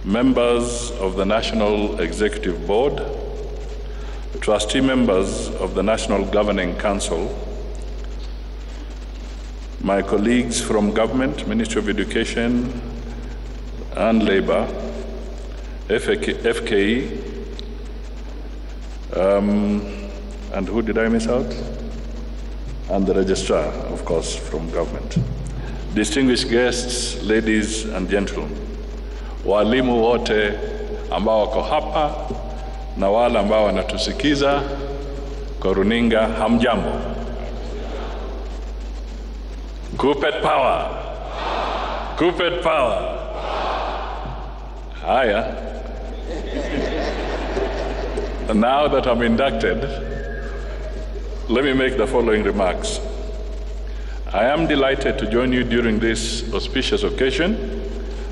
members of the National Executive Board, trustee members of the National Governing Council, my colleagues from government, Ministry of Education and Labor, FKE, and who did I miss out? And the registrar, of course, from government. Distinguished guests, ladies and gentlemen, walimu wote ambao wako hapa na wale ambao wanatusikiza kwa runinga, hamjambo. Kupet power. Kupet power. Haya. Now that I'm inducted, let me make the following remarks. I am delighted to join you during this auspicious occasion,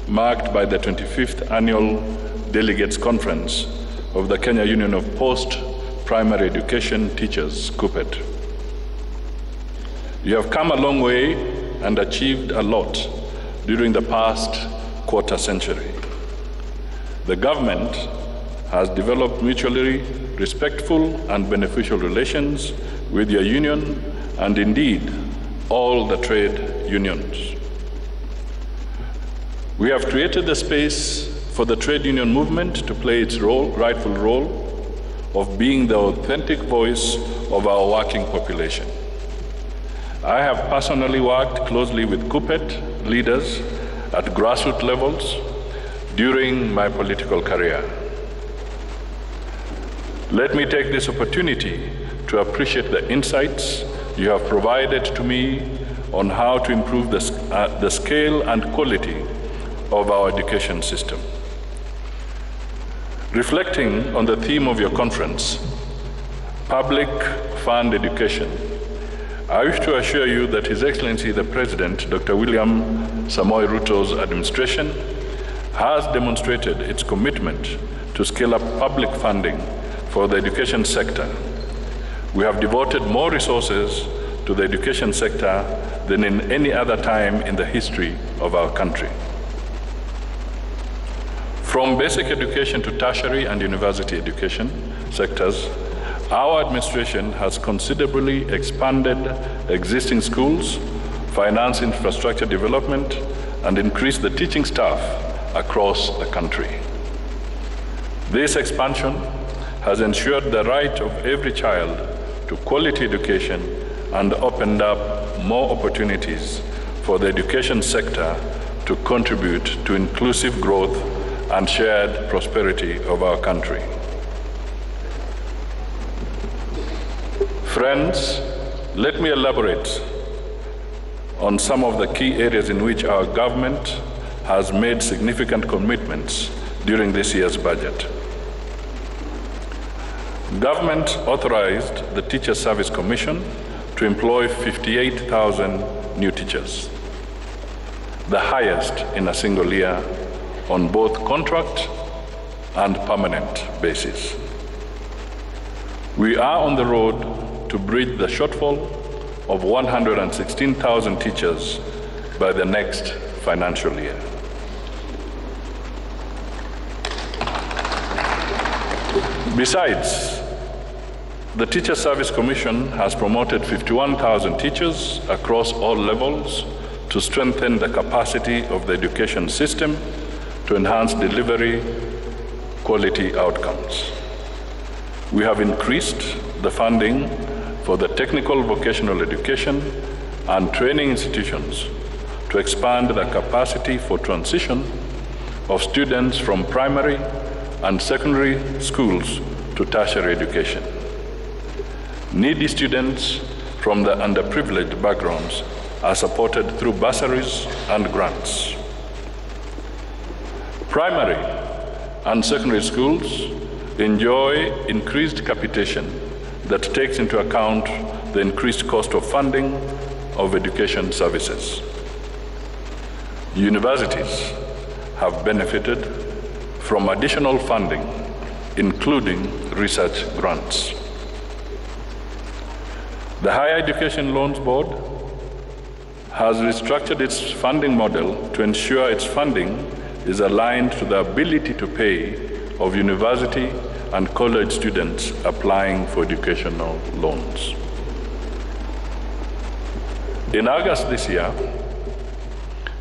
marked by the 25th Annual Delegates Conference of the Kenya Union of Post-Primary Education Teachers, KUPPET. You have come a long way and achieved a lot during the past quarter century. The government has developed mutually respectful and beneficial relations with your union and indeed all the trade unions. We have created the space for the trade union movement to play its rightful role of being the authentic voice of our working population. I have personally worked closely with KUPPET leaders at grassroots levels during my political career. Let me take this opportunity to appreciate the insights you have provided to me on how to improve the scale and quality of our education system. Reflecting on the theme of your conference, public fund education, I wish to assure you that His Excellency the President, Dr. William Samoei Ruto's administration has demonstrated its commitment to scale up public funding for the education sector. We have devoted more resources to the education sector than in any other time in the history of our country. From basic education to tertiary and university education sectors, our administration has considerably expanded existing schools, financed infrastructure development, and increased the teaching staff across the country. This expansion has ensured the right of every child to quality education and opened up more opportunities for the education sector to contribute to inclusive growth and shared prosperity of our country. Friends, let me elaborate on some of the key areas in which our government has made significant commitments during this year's budget. Government authorized the Teacher Service Commission to employ 58,000 new teachers, the highest in a single year on both contract and permanent basis. We are on the road to bridge the shortfall of 116,000 teachers by the next financial year. Besides, the Teacher Service Commission has promoted 51,000 teachers across all levels to strengthen the capacity of the education system to enhance delivery quality outcomes. We have increased the funding for the technical vocational education and training institutions to expand the capacity for transition of students from primary and secondary schools to tertiary education. Needy students from the underprivileged backgrounds are supported through bursaries and grants. Primary and secondary schools enjoy increased capitation that takes into account the increased cost of funding of education services. Universities have benefited from additional funding, including research grants. The Higher Education Loans Board has restructured its funding model to ensure its funding is aligned to the ability to pay of university and college students applying for educational loans. In August this year,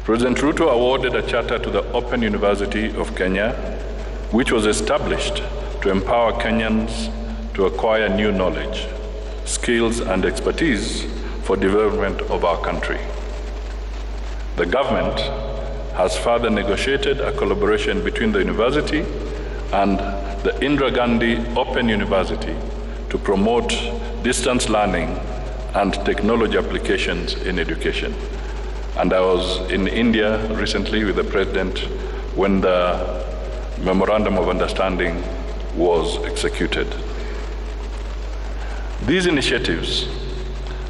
President Ruto awarded a charter to the Open University of Kenya, which was established to empower Kenyans to acquire new knowledge, skills, and expertise for development of our country. The government has further negotiated a collaboration between the university and the Indira Gandhi Open University to promote distance learning and technology applications in education. And I was in India recently with the President when the Memorandum of Understanding was executed. These initiatives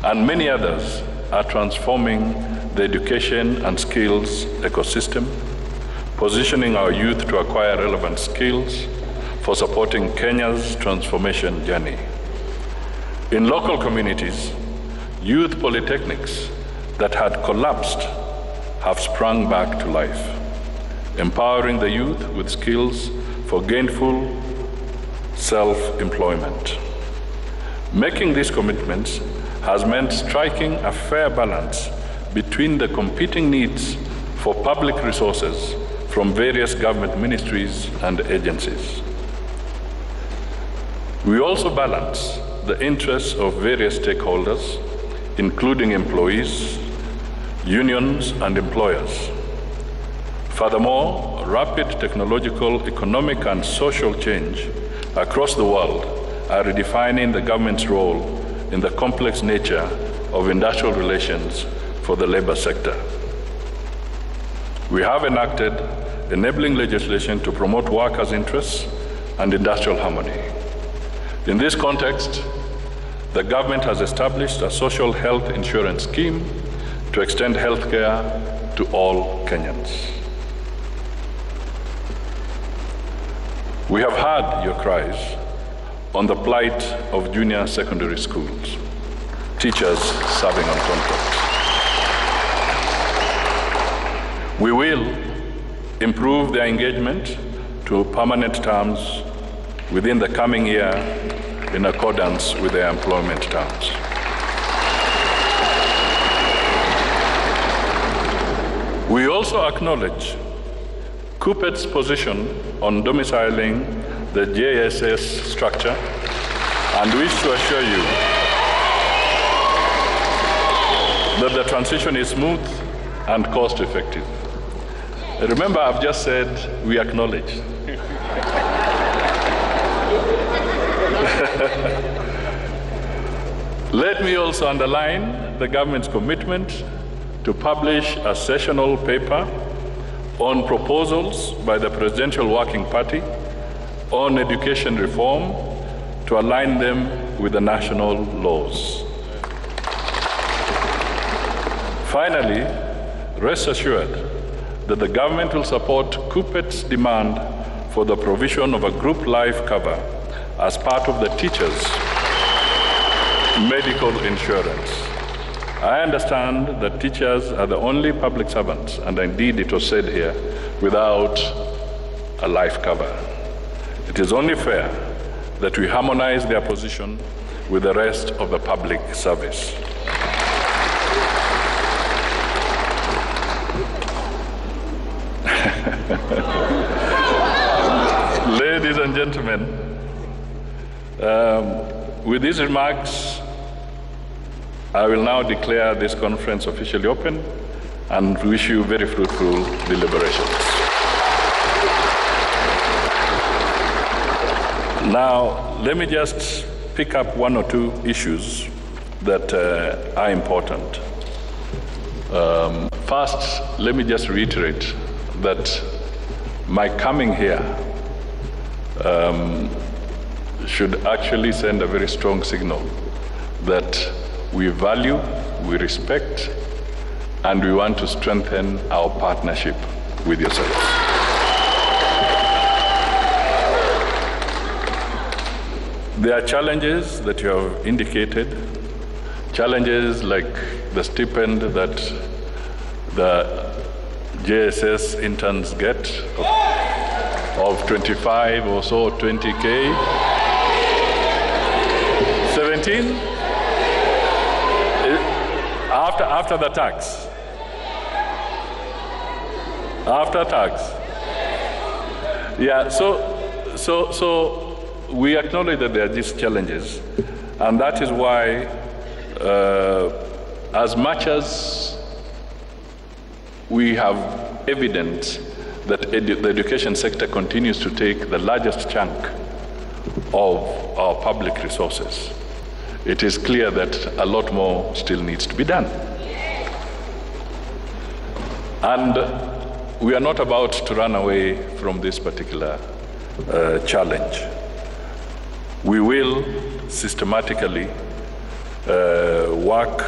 and many others are transforming the education and skills ecosystem, positioning our youth to acquire relevant skills for supporting Kenya's transformation journey. In local communities, youth polytechnics that had collapsed have sprung back to life, empowering the youth with skills for gainful self-employment. Making these commitments has meant striking a fair balance between the competing needs for public resources from various government ministries and agencies. We also balance the interests of various stakeholders, including employees, unions, and employers. Furthermore, rapid technological, economic, and social change across the world are redefining the government's role in the complex nature of industrial relations for the labor sector. We have enacted enabling legislation to promote workers' interests and industrial harmony. In this context, the government has established a social health insurance scheme to extend health care to all Kenyans. We have heard your cries on the plight of junior secondary schools, teachers serving on contract. We will improve their engagement to permanent terms within the coming year in accordance with their employment terms. We also acknowledge CUPET's position on domiciling the JSS structure and wish to assure you that the transition is smooth and cost-effective. Remember, I've just said we acknowledge. Let me also underline the government's commitment to publish a sessional paper on proposals by the Presidential Working Party on education reform to align them with the national laws. Finally, rest assured that the government will support CUPET's demand for the provision of a group life cover as part of the teachers' medical insurance. I understand that teachers are the only public servants, and indeed it was said here, without a life cover. It is only fair that we harmonize their position with the rest of the public service. Ladies and gentlemen, with these remarks, I will now declare this conference officially open and wish you very fruitful deliberations. Now, let me just pick up one or two issues that are important. First, let me just reiterate that my coming here should actually send a very strong signal that we value, we respect, and we want to strengthen our partnership with yourselves. There are challenges that you have indicated, challenges like the stipend that the JSS interns get of 25 or so, 20K. 17? After the tax. After tax. Yeah, so we acknowledge that there are these challenges, and that is why as much as we have evidence that the education sector continues to take the largest chunk of our public resources, it is clear that a lot more still needs to be done. And we are not about to run away from this particular challenge. We will systematically work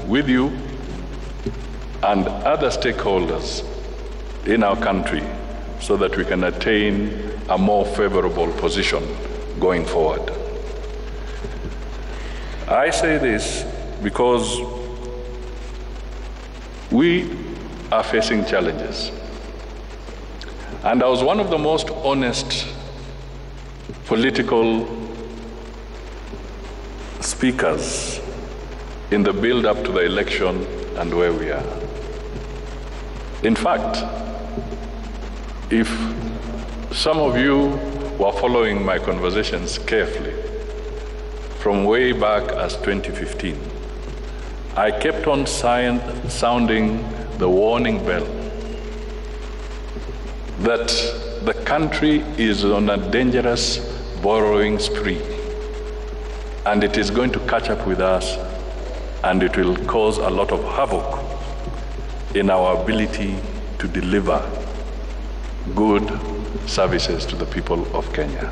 with you and other stakeholders in our country so that we can attain a more favorable position going forward. I say this because we are facing challenges. And I was one of the most honest political speakers in the build-up to the election and where we are. In fact, if some of you were following my conversations carefully, from way back as 2015, I kept on sounding the warning bell that the country is on a dangerous borrowing spree, and it is going to catch up with us, and it will cause a lot of havoc in our ability to deliver good services to the people of Kenya.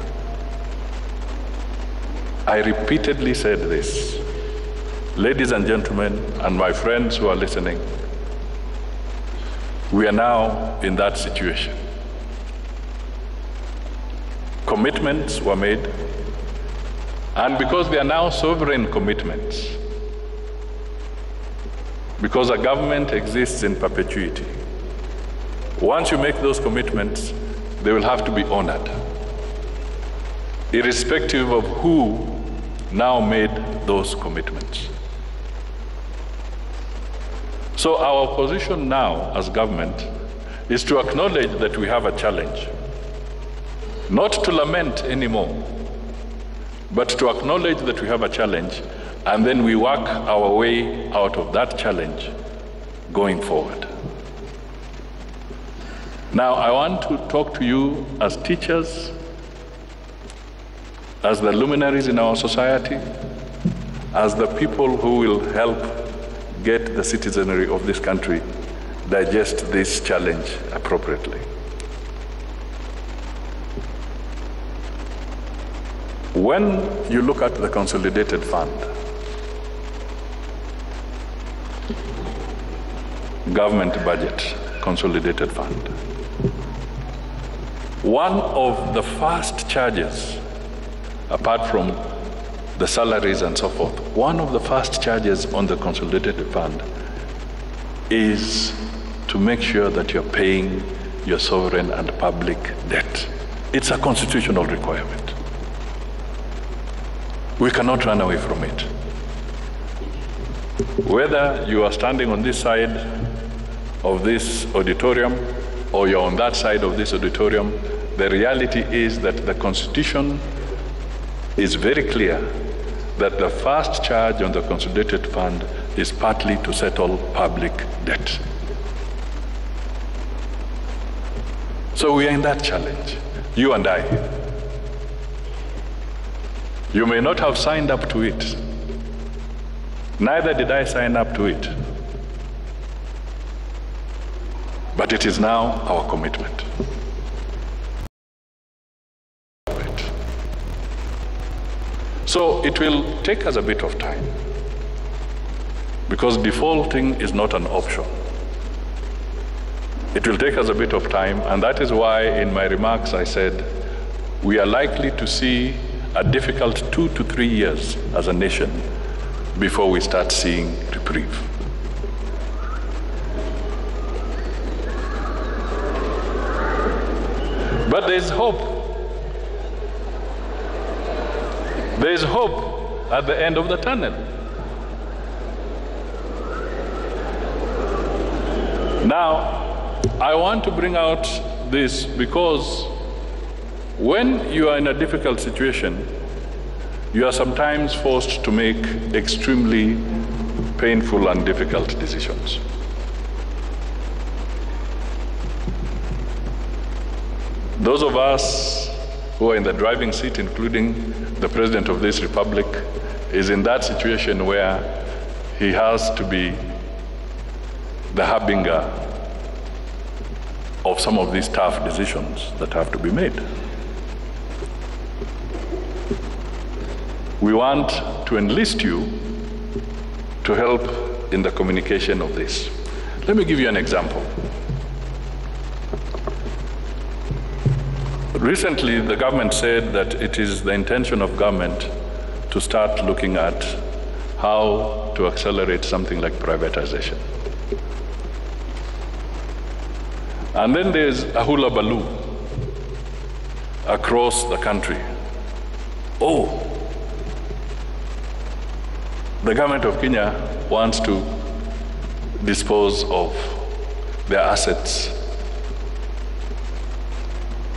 I repeatedly said this. Ladies and gentlemen, and my friends who are listening, we are now in that situation. Commitments were made, and because they are now sovereign commitments, because a government exists in perpetuity, once you make those commitments, they will have to be honored, irrespective of who now made those commitments. So our position now as government is to acknowledge that we have a challenge, not to lament anymore, but to acknowledge that we have a challenge, and then we work our way out of that challenge going forward. Now, I want to talk to you as teachers, as the luminaries in our society, as the people who will help get the citizenry of this country digest this challenge appropriately. When you look at the consolidated fund, government budget, consolidated fund, one of the first charges, apart from the salaries and so forth, one of the first charges on the consolidated fund is to make sure that you're paying your sovereign and public debt. It's a constitutional requirement. We cannot run away from it. Whether you are standing on this side of this auditorium or you're on that side of this auditorium, the reality is that the Constitution is very clear that the first charge on the consolidated fund is partly to settle public debt. So we are in that challenge, you and I. You may not have signed up to it. Neither did I sign up to it. But it is now our commitment. So it will take us a bit of time, because defaulting is not an option. It will take us a bit of time, and that is why in my remarks I said we are likely to see a difficult 2 to 3 years as a nation before we start seeing reprieve. But there is hope. There is hope at the end of the tunnel. Now, I want to bring out this because when you are in a difficult situation, you are sometimes forced to make extremely painful and difficult decisions. Those of us who are in the driving seat, including the President of this Republic, is in that situation where he has to be the harbinger of some of these tough decisions that have to be made. We want to enlist you to help in the communication of this. Let me give you an example. Recently, the government said that it is the intention of government to start looking at how to accelerate something like privatization. And then there's a hula baloo across the country. Oh, the government of Kenya wants to dispose of their assets.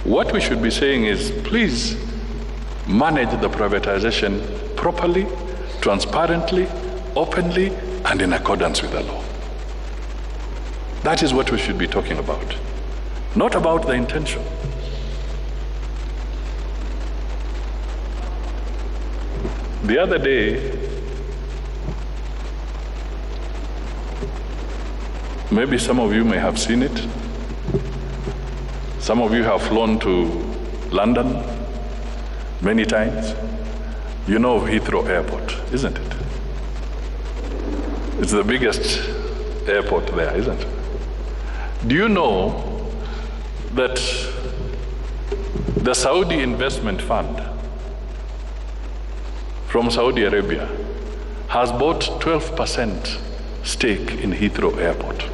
What we should be saying is, please manage the privatization properly, transparently, openly, and in accordance with the law. That is what we should be talking about, not about the intention. The other day, maybe some of you may have seen it. Some of you have flown to London many times. You know of Heathrow Airport, isn't it? It's the biggest airport there, isn't it? Do you know that the Saudi Investment Fund from Saudi Arabia has bought 12% stake in Heathrow Airport?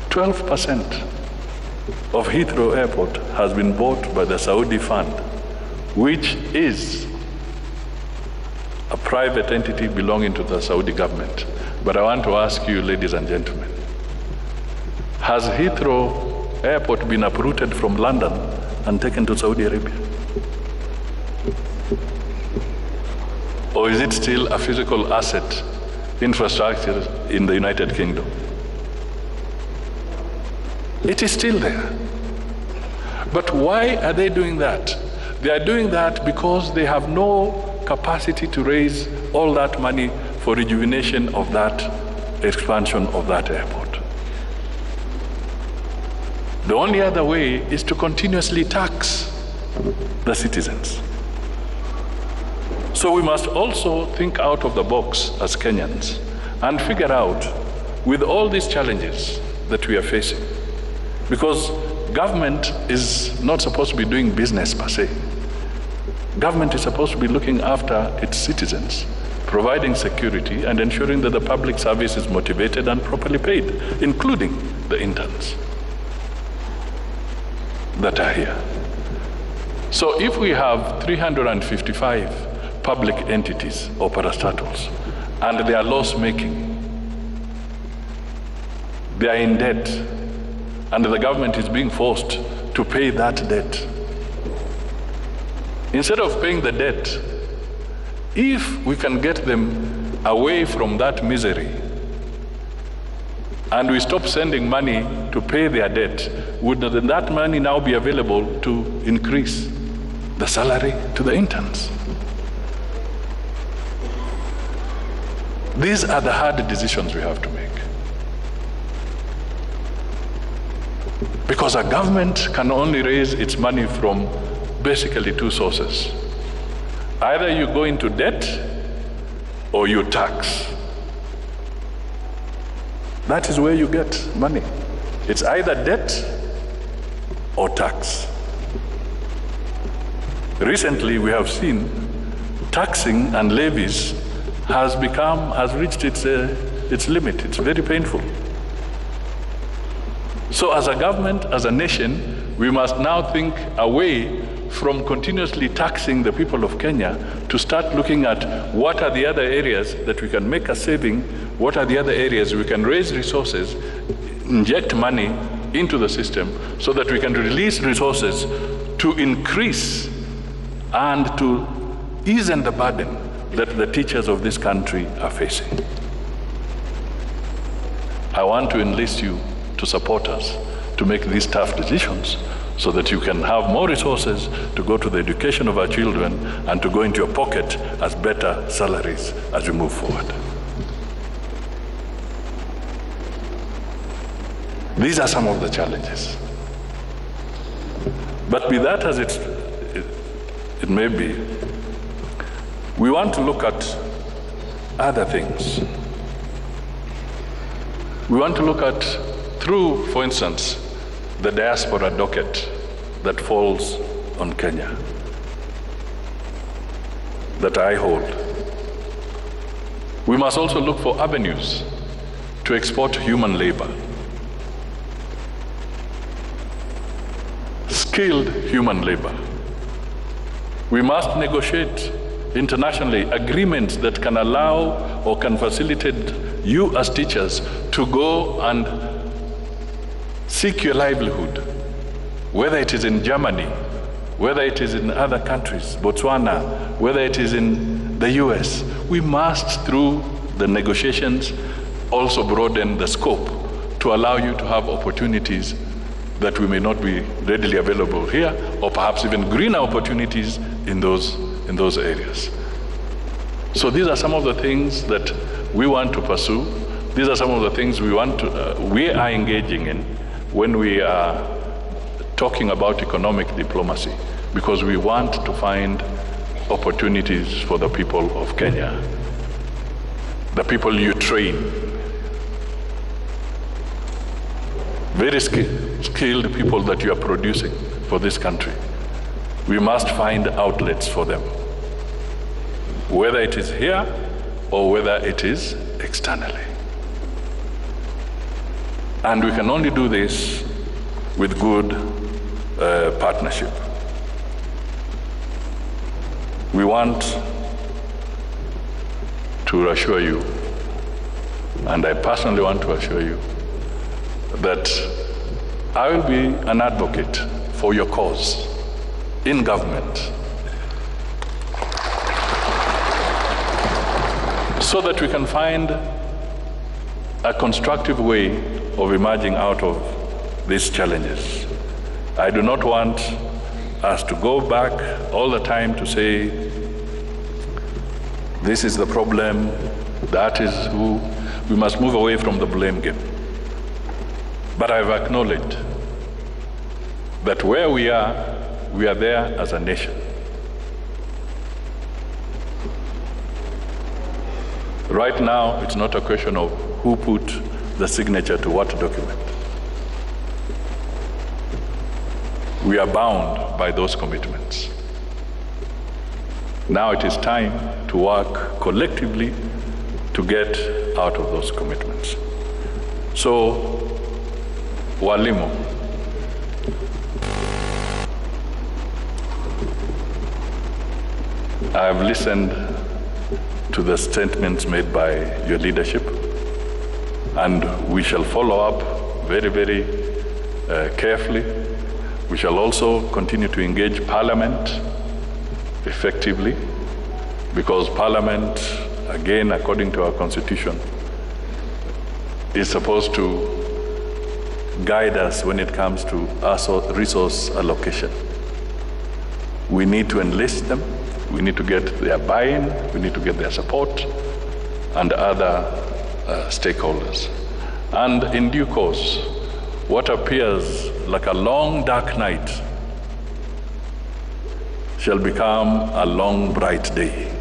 12% of Heathrow Airport has been bought by the Saudi fund, which is a private entity belonging to the Saudi government. But I want to ask you, ladies and gentlemen, has Heathrow Airport been uprooted from London and taken to Saudi Arabia? Or is it still a physical asset infrastructure in the United Kingdom? It is still there. But why are they doing that? They are doing that because they have no capacity to raise all that money for rejuvenation of that expansion of that airport. The only other way is to continuously tax the citizens. So we must also think out of the box as Kenyans and figure out, with all these challenges that we are facing, because government is not supposed to be doing business per se. Government is supposed to be looking after its citizens, providing security and ensuring that the public service is motivated and properly paid, including the interns that are here. So if we have 355 public entities or parastatals and they are loss-making, they are in debt, and the government is being forced to pay that debt. Instead of paying the debt, if we can get them away from that misery and we stop sending money to pay their debt, would that money now be available to increase the salary to the interns? These are the hard decisions we have to make. Because a government can only raise its money from basically two sources. Either you go into debt or you tax. That is where you get money. It's either debt or tax. Recently, we have seen taxing and levies has reached its limit. It's very painful. So as a government, as a nation, we must now think away from continuously taxing the people of Kenya to start looking at what are the other areas that we can make a saving, what are the other areas we can raise resources, inject money into the system so that we can release resources to increase and to ease the burden that the teachers of this country are facing. I want to enlist you to support us to make these tough decisions so that you can have more resources to go to the education of our children and to go into your pocket as better salaries as we move forward. These are some of the challenges. But be that as it may be, we want to look at other things. We want to look at, through, for instance, the diaspora docket that falls on Kenya, that I hold. We must also look for avenues to export human labor, skilled human labor. We must negotiate internationally agreements that can allow or can facilitate you as teachers to go and seek your livelihood, whether it is in Germany, whether it is in other countries, Botswana, whether it is in the US. We must, through the negotiations, also broaden the scope to allow you to have opportunities that we may not be readily available here, or perhaps even greener opportunities in those areas. So these are some of the things that we want to pursue. These are some of the things we are engaging in when we are talking about economic diplomacy, because we want to find opportunities for the people of Kenya, the people you train, very skilled people that you are producing for this country. We must find outlets for them, whether it is here or whether it is externally. And we can only do this with good partnership. We want to assure you, and I personally want to assure you, that I will be an advocate for your cause in government, so that we can find a constructive way of emerging out of these challenges. I do not want us to go back all the time to say, this is the problem, that is who. We must move away from the blame game. But I've acknowledged that where we are there as a nation. Right now, it's not a question of who put the signature to what document. We are bound by those commitments. Now it is time to work collectively to get out of those commitments. So, walimu, I have listened to the statements made by your leadership, and we shall follow up very, very carefully. We shall also continue to engage Parliament effectively, because Parliament, again, according to our Constitution, is supposed to guide us when it comes to our resource allocation. We need to enlist them. We need to get their buy-in. We need to get their support and other stakeholders. And in due course, what appears like a long, dark night shall become a long, bright day.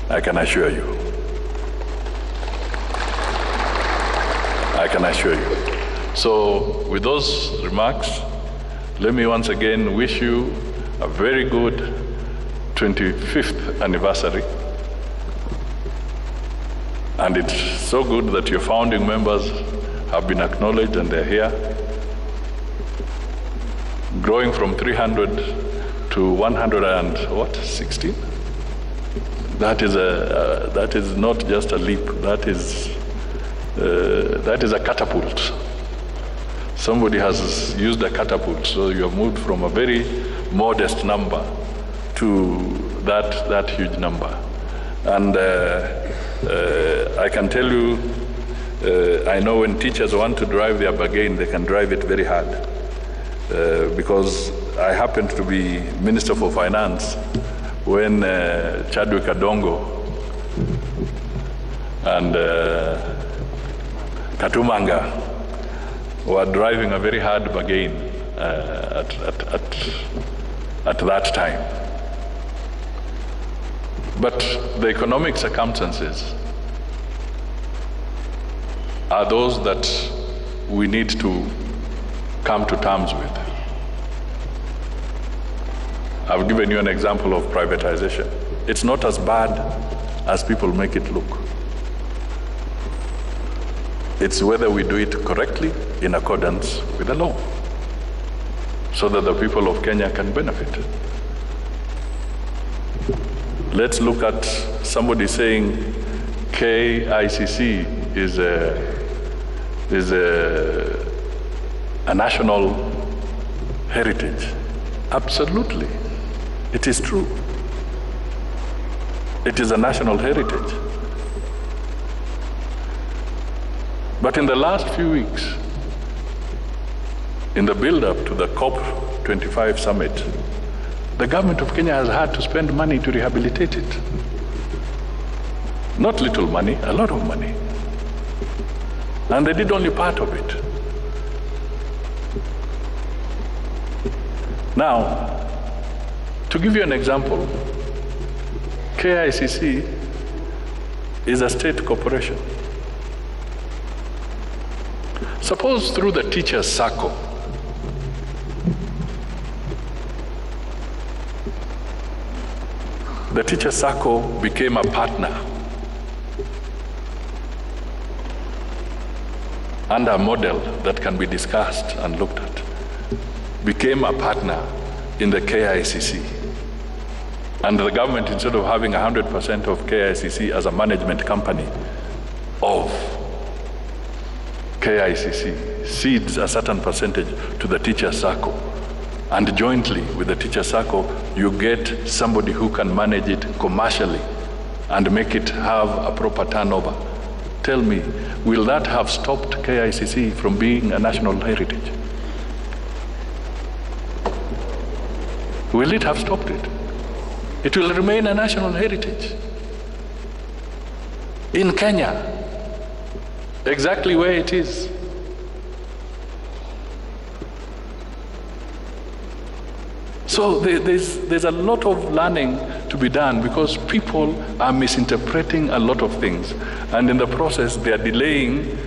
I can assure you. I can assure you. So, with those remarks, let me once again wish you a very good 25th anniversary. And it's so good that your founding members have been acknowledged and they're here. Growing from 300 to 116. That is not just a leap. That is a catapult. Somebody has used a catapult, so you have moved from a very modest number to that huge number. And I can tell you, I know when teachers want to drive their bargain, they can drive it very hard. Because I happened to be Minister for Finance when Chadwick Adongo and Katumanga were driving a very hard bargain at that time. But the economic circumstances are those that we need to come to terms with. I've given you an example of privatization. It's not as bad as people make it look. It's whether we do it correctly in accordance with the law, so that the people of Kenya can benefit. Let's look at somebody saying KICC is a national heritage. Absolutely. It is true. It is a national heritage. But in the last few weeks, in the build-up to the COP25 summit, the government of Kenya has had to spend money to rehabilitate it. Not little money, a lot of money. And they did only part of it. Now, to give you an example, KICC is a state corporation. Suppose through the teachers' circle, the teachers' circle became a partner under a model that can be discussed and looked at, became a partner in the KICC. And the government, instead of having 100% of KICC as a management company of KICC, cedes a certain percentage to the teacher circle. And jointly with the teacher circle, you get somebody who can manage it commercially and make it have a proper turnover. Tell me, will that have stopped KICC from being a national heritage? Will it have stopped it? It will remain a national heritage in Kenya, exactly where it is. So there's a lot of learning to be done, because people are misinterpreting a lot of things, and in the process they are delaying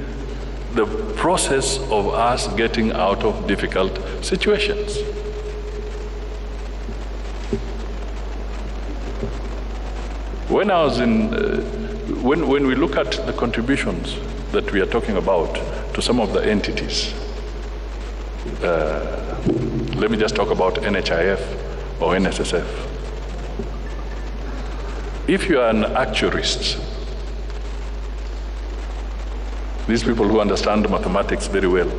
the process of us getting out of difficult situations. When I was when we look at the contributions that we are talking about to some of the entities, let me just talk about NHIF or NSSF. If you are an actuarist, these people who understand mathematics very well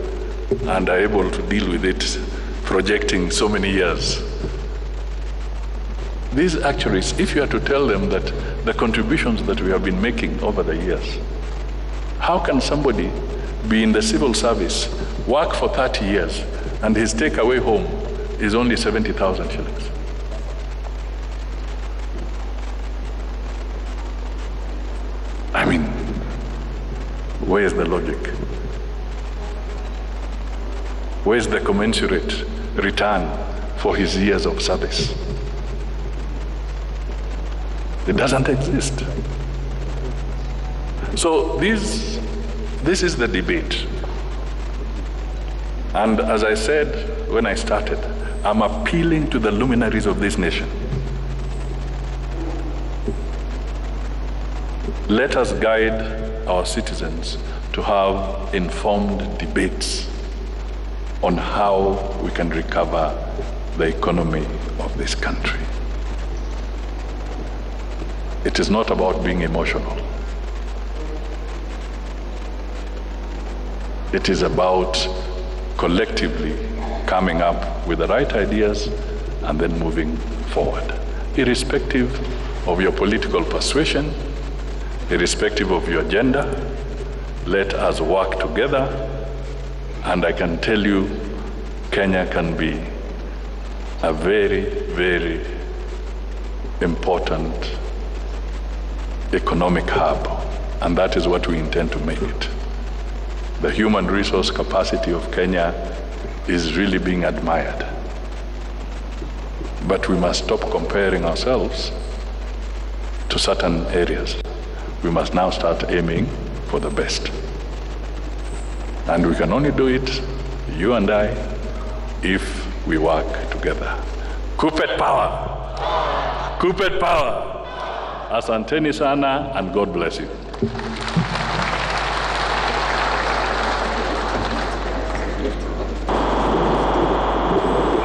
and are able to deal with it, projecting so many years, these actuaries, if you are to tell them that the contributions that we have been making over the years, how can somebody be in the civil service, work for 30 years, and his takeaway home is only 70,000 shillings? I mean, where is the logic? Where is the commensurate return for his years of service? It doesn't exist. So this is the debate. And as I said when I started, I'm appealing to the luminaries of this nation. Let us guide our citizens to have informed debates on how we can recover the economy of this country. It is not about being emotional. It is about collectively coming up with the right ideas and then moving forward, irrespective of your political persuasion, irrespective of your gender. Let us work together, and I can tell you, Kenya can be a very, very important economic hub, and that is what we intend to make it. The human resource capacity of Kenya is really being admired. But we must stop comparing ourselves to certain areas. We must now start aiming for the best. And we can only do it, you and I, if we work together. Kupet power! Kupet power! Asanteni sana, and God bless you.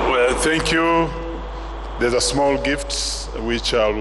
Well, thank you. There's a small gift which I'll